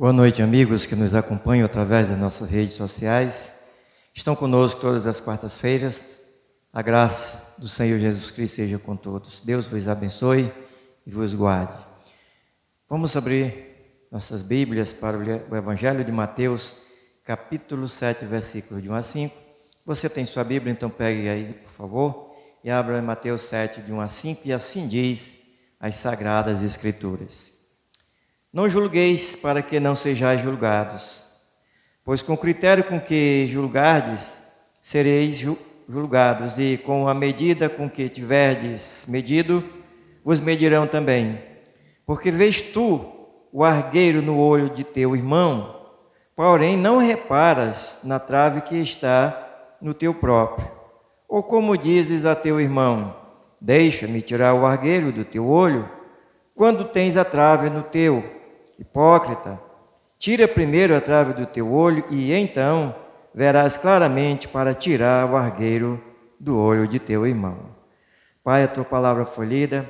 Boa noite, amigos que nos acompanham através das nossas redes sociais. Estão conosco todas as quartas-feiras. A graça do Senhor Jesus Cristo seja com todos. Deus vos abençoe e vos guarde. Vamos abrir nossas Bíblias para o Evangelho de Mateus, capítulo 7, versículos de 1 a 5. Você tem sua Bíblia, então pegue aí, por favor, e abra Mateus 7, de 1 a 5, e assim diz as Sagradas Escrituras. Não julgueis para que não sejais julgados, pois com o critério com que julgardes, sereis julgados, e com a medida com que tiverdes medido, vos medirão também. Porque vês tu o argueiro no olho de teu irmão, porém não reparas na trave que está no teu próprio. Ou como dizes a teu irmão, deixa-me tirar o argueiro do teu olho, quando tens a trave no teu. Hipócrita, tira primeiro a trave do teu olho e então verás claramente para tirar o argueiro do olho de teu irmão. Pai, a tua palavra foi lida,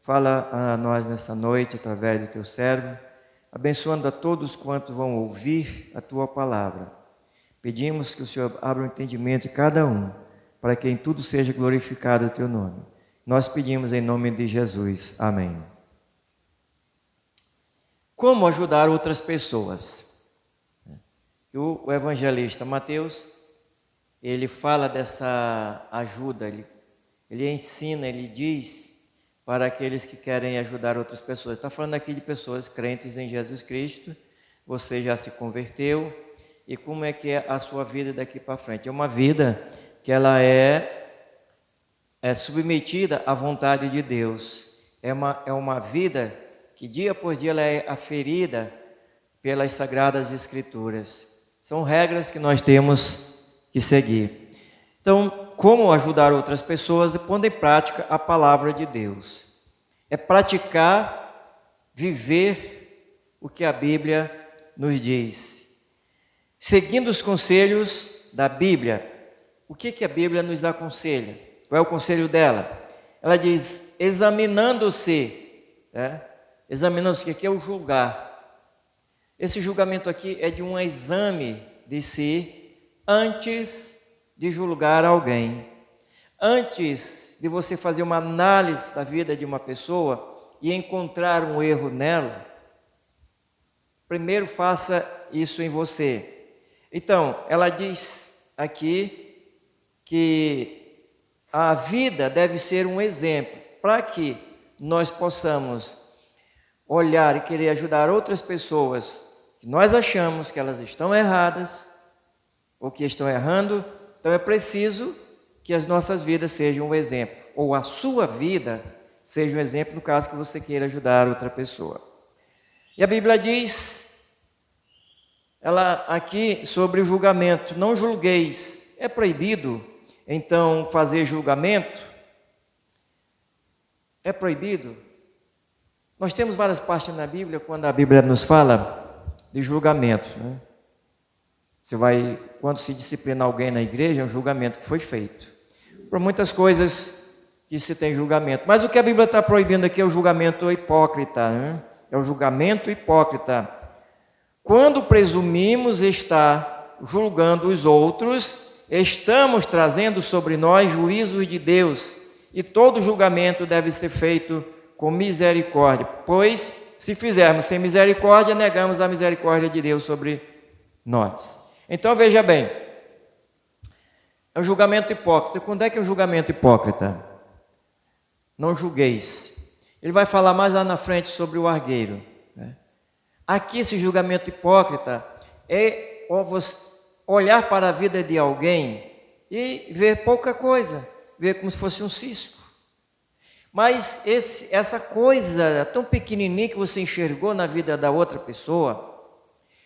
fala a nós nessa noite através do teu servo, abençoando a todos quantos vão ouvir a tua palavra. Pedimos que o Senhor abra o entendimento de cada um, para que em tudo seja glorificado o teu nome. Nós pedimos em nome de Jesus. Amém. Como ajudar outras pessoas? O evangelista Mateus, ele fala dessa ajuda, ele ensina, ele diz para aqueles que querem ajudar outras pessoas. Está falando aqui de pessoas crentes em Jesus Cristo, você já se converteu, e como é que é a sua vida daqui para frente? É uma vida que ela é submetida à vontade de Deus, é uma vida que dia após dia ela é aferida pelas Sagradas Escrituras. São regras que nós temos que seguir. Então, como ajudar outras pessoas? Pondo em prática a palavra de Deus. É praticar, viver o que a Bíblia nos diz. Seguindo os conselhos da Bíblia. O que a Bíblia nos aconselha? Qual é o conselho dela? Ela diz, examinando-se, examinando-se, que aqui é o julgar. Esse julgamento aqui é de um exame de si antes de julgar alguém. Antes de você fazer uma análise da vida de uma pessoa e encontrar um erro nela, primeiro faça isso em você. Então, ela diz aqui que a vida deve ser um exemplo para que nós possamos olhar e querer ajudar outras pessoas que nós achamos que elas estão erradas ou que estão errando. Então é preciso que as nossas vidas sejam um exemplo, ou a sua vida seja um exemplo no caso que você queira ajudar outra pessoa. E a Bíblia diz, ela aqui sobre o julgamento, não julgueis. É proibido então fazer julgamento? É proibido? Nós temos várias partes na Bíblia, quando a Bíblia nos fala de julgamento. Quando se disciplina alguém na igreja, é um julgamento que foi feito. Por muitas coisas que se tem julgamento. Mas o que a Bíblia está proibindo aqui é o julgamento hipócrita. É o julgamento hipócrita. Quando presumimos estar julgando os outros, estamos trazendo sobre nós juízo de Deus. E todo julgamento deve ser feito com misericórdia, pois se fizermos sem misericórdia, negamos a misericórdia de Deus sobre nós. Então veja bem, é um julgamento hipócrita. Quando é que é um julgamento hipócrita? Não julgueis. Ele vai falar mais lá na frente sobre o argueiro. Aqui esse julgamento hipócrita é olhar para a vida de alguém e ver pouca coisa, ver como se fosse um cisco. Mas essa coisa tão pequenininha que você enxergou na vida da outra pessoa,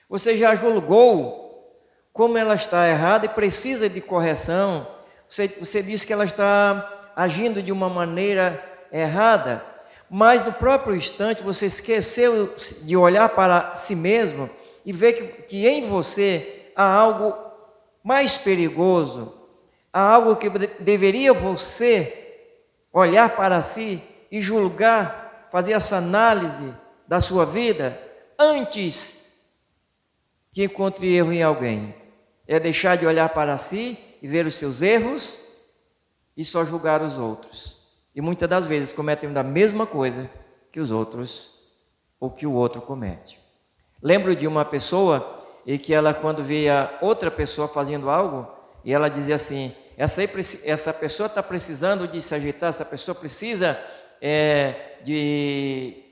você já julgou como ela está errada e precisa de correção. Você disse que ela está agindo de uma maneira errada, mas no próprio instante você esqueceu de olhar para si mesmo e ver que em você há algo mais perigoso, há algo que deveria você olhar para si e julgar, fazer essa análise da sua vida antes que encontre erro em alguém. É deixar de olhar para si e ver os seus erros e só julgar os outros. E muitas das vezes cometem a mesma coisa que os outros ou que o outro comete. Lembro de uma pessoa e que ela, quando via outra pessoa fazendo algo, e ela dizia assim: essa pessoa está precisando de se ajeitar, essa pessoa precisa de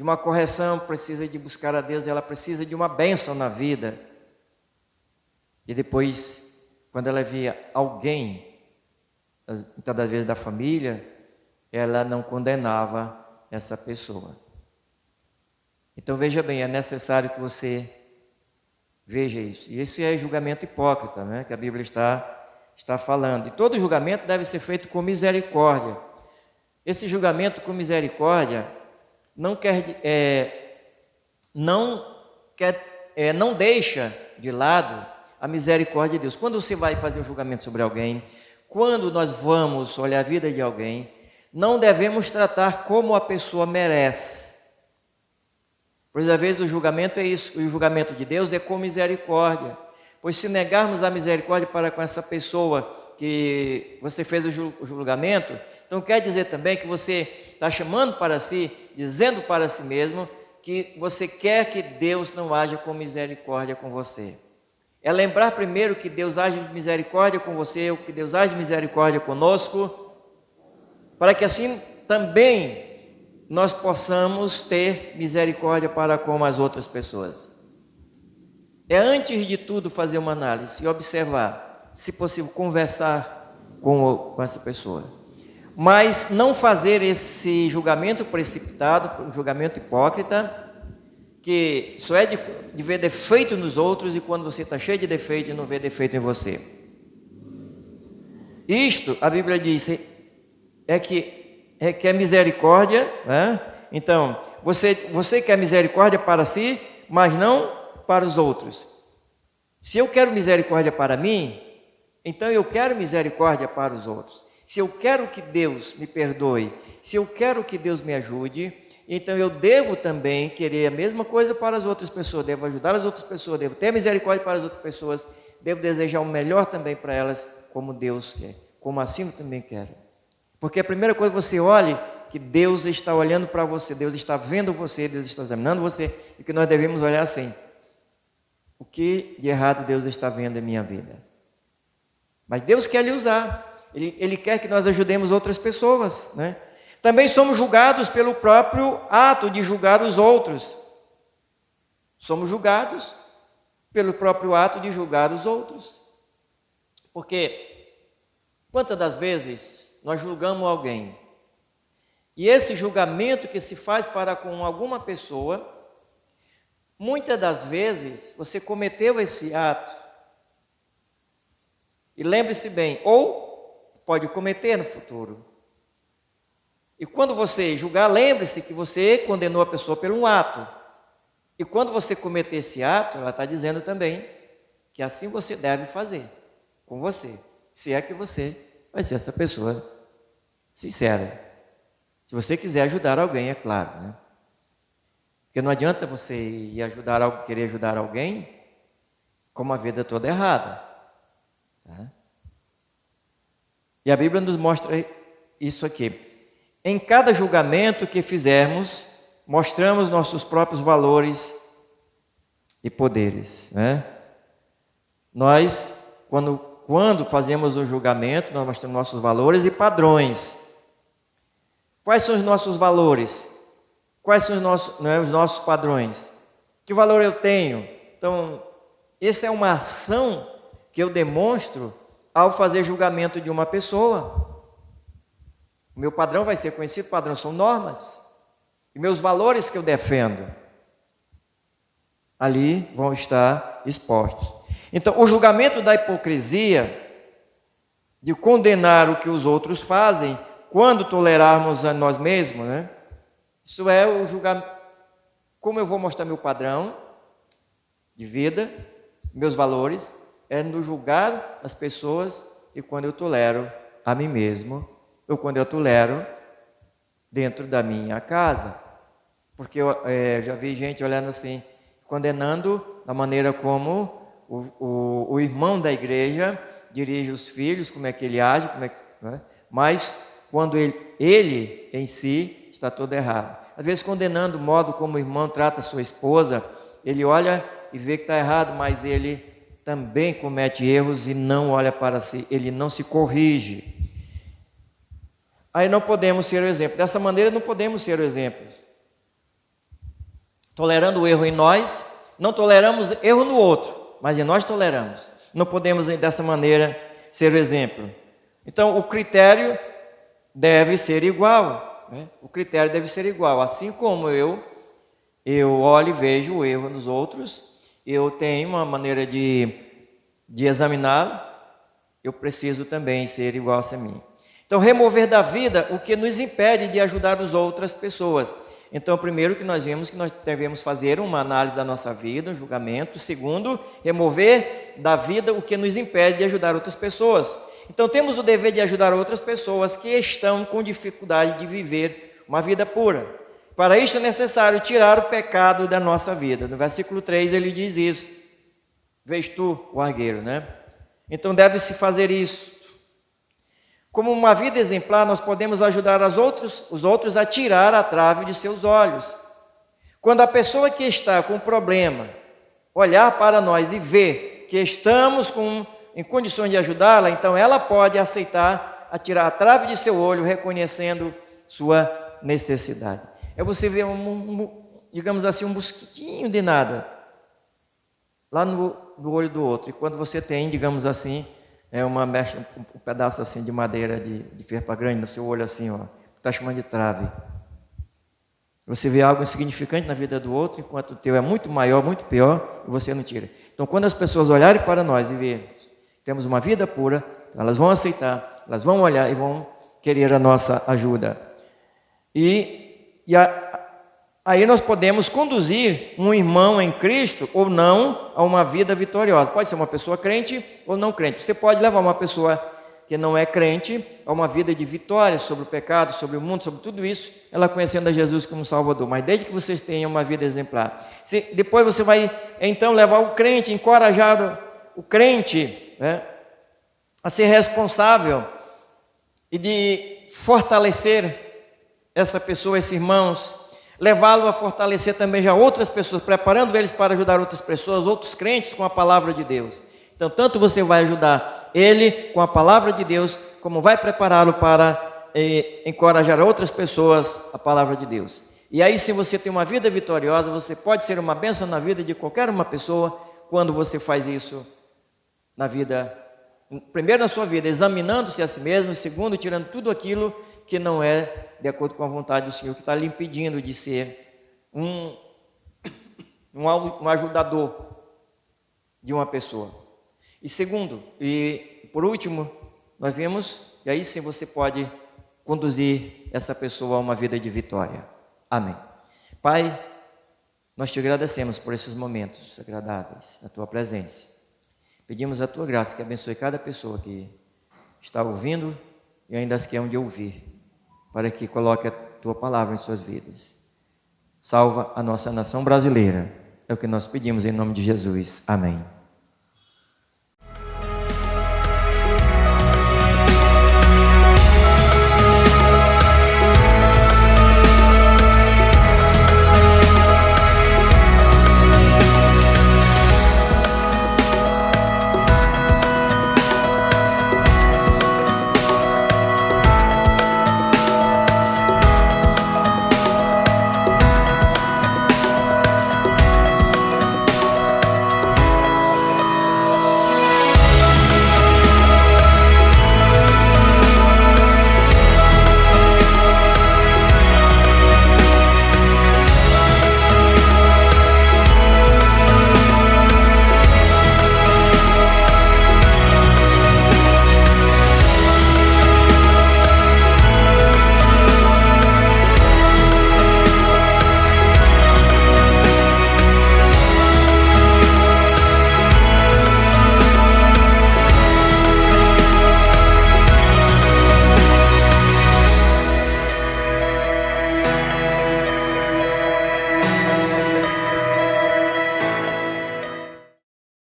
uma correção, precisa de buscar a Deus, ela precisa de uma bênção na vida. E depois, quando ela via alguém, muitas das vezes da família, ela não condenava essa pessoa. Então veja bem, é necessário que você veja isso. E isso é julgamento hipócrita, né? Que a Bíblia está falando. E todo julgamento deve ser feito com misericórdia. Esse julgamento com misericórdia não deixa de lado a misericórdia de Deus. Quando você vai fazer um julgamento sobre alguém, quando nós vamos olhar a vida de alguém, não devemos tratar como a pessoa merece. Pois às vezes o julgamento é isso, e o julgamento de Deus é com misericórdia. Pois se negarmos a misericórdia para com essa pessoa que você fez o julgamento, então quer dizer também que você está chamando para si, dizendo para si mesmo, que você quer que Deus não haja com misericórdia com você. É lembrar primeiro que Deus age de misericórdia com você, ou que Deus age de misericórdia conosco, para que assim também nós possamos ter misericórdia para com as outras pessoas. É antes de tudo fazer uma análise e observar, se possível conversar com essa pessoa. Mas não fazer esse julgamento precipitado, um julgamento hipócrita, que só é de ver defeito nos outros e quando você está cheio de defeito, não vê defeito em você. Isto, a Bíblia diz, que é misericórdia, né? Então, você quer misericórdia para si, mas não para os outros. Se eu quero misericórdia para mim, então eu quero misericórdia para os outros. Se eu quero que Deus me perdoe, se eu quero que Deus me ajude, então eu devo também querer a mesma coisa para as outras pessoas, devo ajudar as outras pessoas, devo ter misericórdia para as outras pessoas, devo desejar o melhor também para elas, como Deus quer, como assim eu também quero. Porque a primeira coisa você olhe que Deus está olhando para você, Deus está vendo você, Deus está examinando você, e que nós devemos olhar assim: o que de errado Deus está vendo em minha vida? Mas Deus quer lhe usar, Ele quer que nós ajudemos outras pessoas, né? Também somos julgados pelo próprio ato de julgar os outros. Somos julgados pelo próprio ato de julgar os outros. Porque quantas das vezes nós julgamos alguém e esse julgamento que se faz para com alguma pessoa, muitas das vezes você cometeu esse ato. E lembre-se bem, ou pode cometer no futuro. E quando você julgar, lembre-se que você condenou a pessoa por um ato. E quando você cometer esse ato, ela está dizendo também que assim você deve fazer com você. Se é que você vai ser essa pessoa sincera. Se você quiser ajudar alguém, é claro, né? Porque não adianta você ir querer ajudar alguém com uma vida toda errada. Tá? E a Bíblia nos mostra isso aqui. Em cada julgamento que fizermos, mostramos nossos próprios valores e poderes, né? Nós, quando fazemos um julgamento, nós mostramos nossos valores e padrões. Quais são os nossos valores? Quais são os nossos padrões? Que valor eu tenho? Então, essa é uma ação que eu demonstro ao fazer julgamento de uma pessoa. O meu padrão vai ser conhecido, padrão são normas. E meus valores que eu defendo, ali vão estar expostos. Então, o julgamento da hipocrisia, de condenar o que os outros fazem, quando tolerarmos a nós mesmos, né? Isso é o julgamento. Como eu vou mostrar meu padrão de vida, meus valores, é no julgar as pessoas e quando eu tolero a mim mesmo, ou quando eu tolero dentro da minha casa. Porque eu já vi gente olhando assim, condenando a maneira como o irmão da igreja dirige os filhos, como é que ele age, né? Mas quando ele em si está todo errado. Às vezes condenando o modo como o irmão trata a sua esposa, ele olha e vê que está errado, mas ele também comete erros e não olha para si, ele não se corrige. Aí não podemos ser o exemplo. Dessa maneira não podemos ser o exemplo. Tolerando o erro em nós, não toleramos erro no outro, mas em nós toleramos. Não podemos dessa maneira ser o exemplo. Então o critério deve ser igual, né? O critério deve ser igual. Assim como eu olho e vejo o erro nos outros, eu tenho uma maneira de examiná-lo, eu preciso também ser igual a mim. Então, remover da vida o que nos impede de ajudar as outras pessoas. Então, primeiro que nós vimos que nós devemos fazer uma análise da nossa vida, um julgamento. Segundo, remover da vida o que nos impede de ajudar outras pessoas. Então, temos o dever de ajudar outras pessoas que estão com dificuldade de viver uma vida pura. Para isso é necessário tirar o pecado da nossa vida. No versículo 3 ele diz isso. Vês tu o argueiro, né? Então deve-se fazer isso. Como uma vida exemplar, nós podemos ajudar os outros a tirar a trave de seus olhos. Quando a pessoa que está com problema olhar para nós e ver que estamos em condições de ajudá-la, então ela pode aceitar a tirar a trave de seu olho, reconhecendo sua necessidade. É você ver digamos assim, um mosquitinho de nada lá no olho do outro. E quando você tem, digamos assim, um pedaço assim de madeira de ferpa grande no seu olho assim, ó, está chamando de trave. Você vê algo insignificante na vida do outro, enquanto o teu é muito maior, muito pior, e você não tira. Então, quando as pessoas olharem para nós e verem que temos uma vida pura, elas vão aceitar, elas vão olhar e vão querer a nossa ajuda. Aí nós podemos conduzir um irmão em Cristo ou não a uma vida vitoriosa. Pode ser uma pessoa crente ou não crente. Você pode levar uma pessoa que não é crente a uma vida de vitória sobre o pecado, sobre o mundo, sobre tudo isso, ela conhecendo a Jesus como Salvador. Mas desde que vocês tenham uma vida exemplar. Depois você vai então levar o crente, encorajar o crente, né, a ser responsável e de fortalecer essa pessoa, esses irmãos, levá-lo a fortalecer também já outras pessoas, preparando eles para ajudar outras pessoas, outros crentes com a palavra de Deus. Então, tanto você vai ajudar ele com a palavra de Deus, como vai prepará-lo para encorajar outras pessoas a palavra de Deus. E aí, se você tem uma vida vitoriosa, você pode ser uma bênção na vida de qualquer uma pessoa, quando você faz isso na vida, primeiro na sua vida, examinando-se a si mesmo, e segundo, tirando tudo aquilo que não é de acordo com a vontade do Senhor, que está lhe impedindo de ser um ajudador de uma pessoa. E segundo, e por último, nós vimos, e aí sim você pode conduzir essa pessoa a uma vida de vitória. Amém. Pai, nós te agradecemos por esses momentos agradáveis, a tua presença. Pedimos a tua graça que abençoe cada pessoa que está ouvindo e ainda as que hão de ouvir, para que coloque a tua palavra em suas vidas. Salva a nossa nação brasileira. É o que nós pedimos em nome de Jesus. Amém.